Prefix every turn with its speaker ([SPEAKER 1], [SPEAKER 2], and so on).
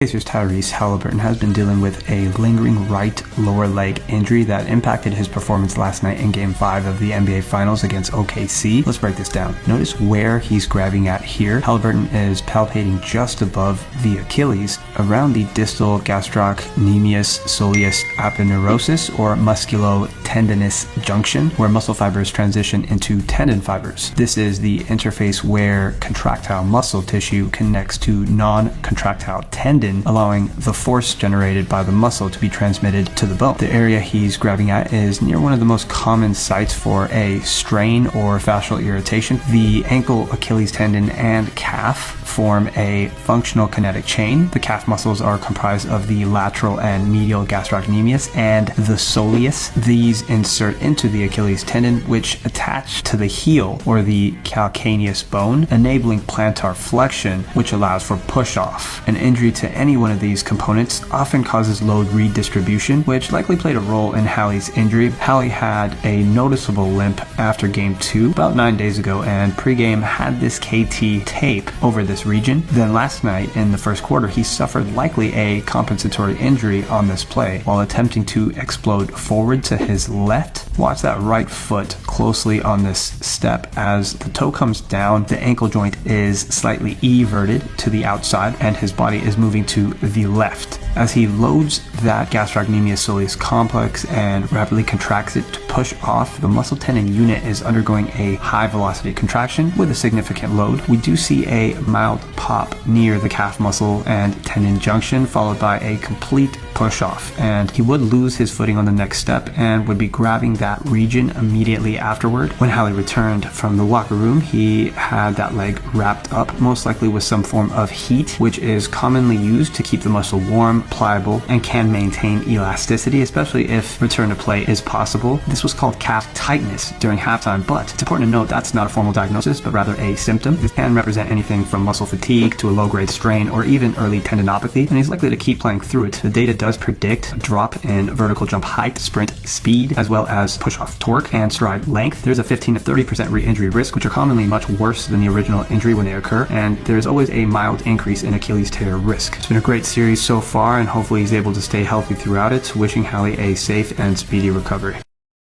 [SPEAKER 1] Pacers' Tyrese Haliburton has been dealing with a lingering right lower leg injury that impacted his performance last night in Game 5 of the NBA Finals against OKC. Let's break this down. Notice where he's grabbing at here. Haliburton is palpating just above the Achilles, around the distal gastrocnemius soleus aponeurosis or musculotendinous junction, where muscle fibers transition into tendon fibers. This is the interface where contractile muscle tissue connects to non-contractile tendon, allowing the force generated by the muscle to be transmitted to the bone. The area he's grabbing at is near one of the most common sites for a strain or fascial irritation. The ankle, Achilles tendon, and calf form a functional kinetic chain. The calf muscles are comprised of the lateral and medial gastrocnemius and the soleus. These insert into the Achilles tendon, which attach to the heel or the calcaneus bone, enabling plantar flexion, which allows for push-off. An injury to any one of these components often causes load redistribution, which likely played a role in Hallie's injury. Hallie had a noticeable limp after Game 2 about 9 days ago, and pregame had this KT tape over this region. Then last night in the first quarter, he suffered likely a compensatory injury on this play while attempting to explode forward to his left. Watch that right foot closely on this step. As the toe comes down, the ankle joint is slightly everted to the outside and his body is moving to the left. As he loads that gastrocnemius soleus complex and rapidly contracts it to push off, the muscle tendon unit is undergoing a high velocity contraction with a significant load. We do see a mild pop near the calf muscle and tendon junction, followed by a complete push off, and he would lose his footing on the next step and would be grabbing that region immediately afterward. When Hallie returned from the locker room, he had that leg wrapped up, most likely with some form of heat, which is commonly used to keep the muscle warm, pliable, and can maintain elasticity, especially if return to play is possible. This was called calf tightness during halftime, but it's important to note that's not a formal diagnosis, but rather a symptom. This can represent anything from muscle fatigue to a low-grade strain or even early tendinopathy, and he's likely to keep playing through it. The data does predict a drop in vertical jump height, sprint speed, as well as push-off torque and stride length. There's a 15 to 30% re-injury risk, which are commonly much worse than the original injury when they occur, and there's always a mild increase in Achilles tear risk. It's been a great series so far, and hopefully he's able to stay healthy throughout it. Wishing Hallie a safe and speedy recovery.